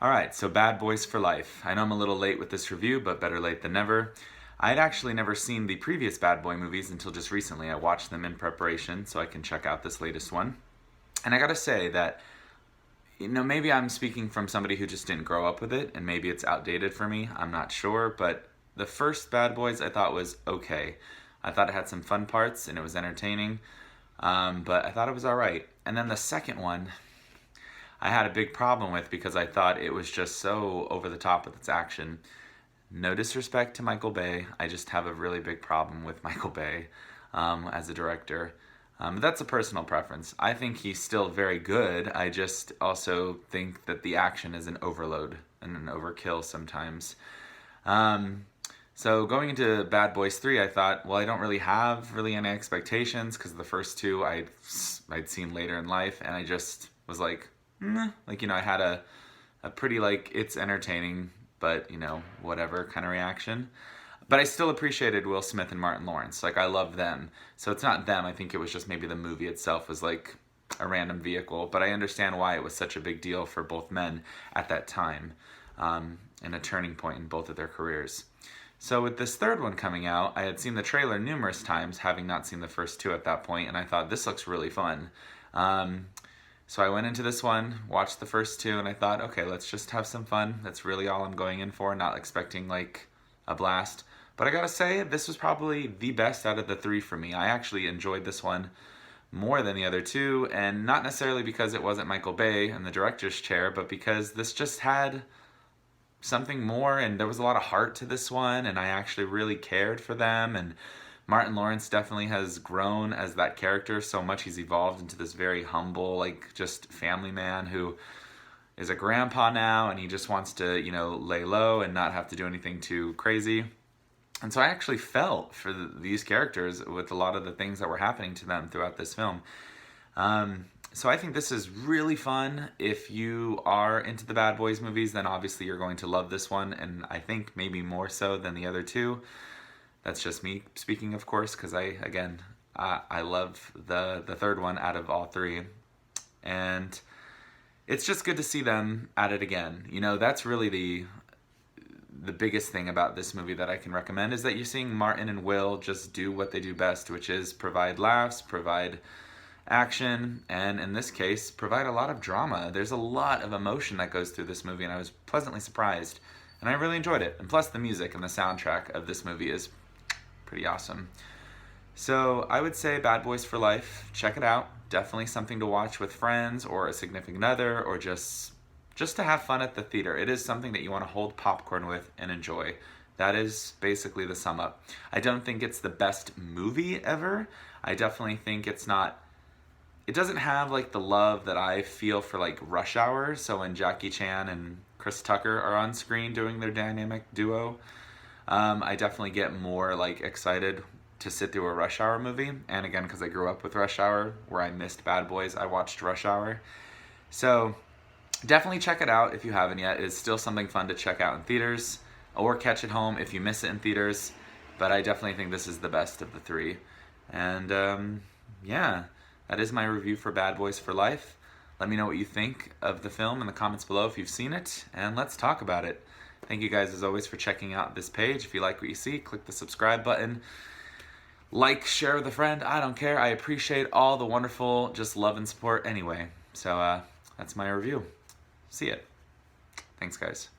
Alright, so Bad Boys for Life. I know I'm a little late with this review, but better late than never. I had actually never seen the previous Bad Boy movies until just recently. I watched them in preparation so I can check out this latest one. And I gotta say that, maybe I'm speaking from somebody who just didn't grow up with it, and maybe it's outdated for me. I'm not sure, but the first Bad Boys I thought was okay. I thought it had some fun parts and it was entertaining, but I thought it was alright. And then the second one, I had a big problem with because I thought it was just so over the top with its action. No disrespect to Michael Bay, I just have a really big problem with Michael Bay as a director. But that's a personal preference. I think he's still very good. I just also think that the action is an overload and an overkill sometimes. So going into Bad Boys 3, I thought, well, I don't really have any expectations because the first two I'd seen later in life, and I just was like, I had a pretty, it's entertaining, but, whatever kind of reaction. But I still appreciated Will Smith and Martin Lawrence. I love them. So it's not them. I think it was just maybe the movie itself was a random vehicle. But I understand why it was such a big deal for both men at that time, and a turning point in both of their careers. So with this third one coming out, I had seen the trailer numerous times, having not seen the first two at that point, and I thought, this looks really fun. So I went into this one, watched the first two, and I thought, okay, let's just have some fun. That's really all I'm going in for, not expecting a blast. But I gotta say, this was probably the best out of the three for me. I actually enjoyed this one more than the other two, and not necessarily because it wasn't Michael Bay in the director's chair, but because this just had something more, and there was a lot of heart to this one, and I actually really cared for them, and Martin Lawrence definitely has grown as that character so much. He's evolved into this very humble, just family man who is a grandpa now, and he just wants to, lay low and not have to do anything too crazy. And so I actually felt for these characters with a lot of the things that were happening to them throughout this film. So I think this is really fun. If you are into the Bad Boys movies, then obviously you're going to love this one, and I think maybe more so than the other two. That's just me speaking, of course, because I love the third one out of all three. And it's just good to see them at it again. That's really the biggest thing about this movie that I can recommend, is that you're seeing Martin and Will just do what they do best, which is provide laughs, provide action, and in this case, provide a lot of drama. There's a lot of emotion that goes through this movie, and I was pleasantly surprised. And I really enjoyed it. And plus the music and the soundtrack of this movie is pretty awesome. So I would say Bad Boys for Life, check it out. Definitely something to watch with friends or a significant other, or just to have fun at the theater. It is something that you want to hold popcorn with and enjoy. That is basically the sum up. I don't think it's the best movie ever. I definitely think it doesn't have the love that I feel for Rush Hour. So when Jackie Chan and Chris Tucker are on screen doing their dynamic duo, I definitely get more excited to sit through a Rush Hour movie. And again, because I grew up with Rush Hour, where I missed Bad Boys, I watched Rush Hour. So definitely check it out if you haven't yet. It's still something fun to check out in theaters, or catch it home if you miss it in theaters. But I definitely think this is the best of the three. And yeah, that is my review for Bad Boys for Life. Let me know what you think of the film in the comments below if you've seen it, and let's talk about it. Thank you guys as always for checking out this page. If you like what you see, click the subscribe button. Share with a friend, I don't care. I appreciate all the wonderful just love and support anyway. So that's my review. See ya. Thanks, guys.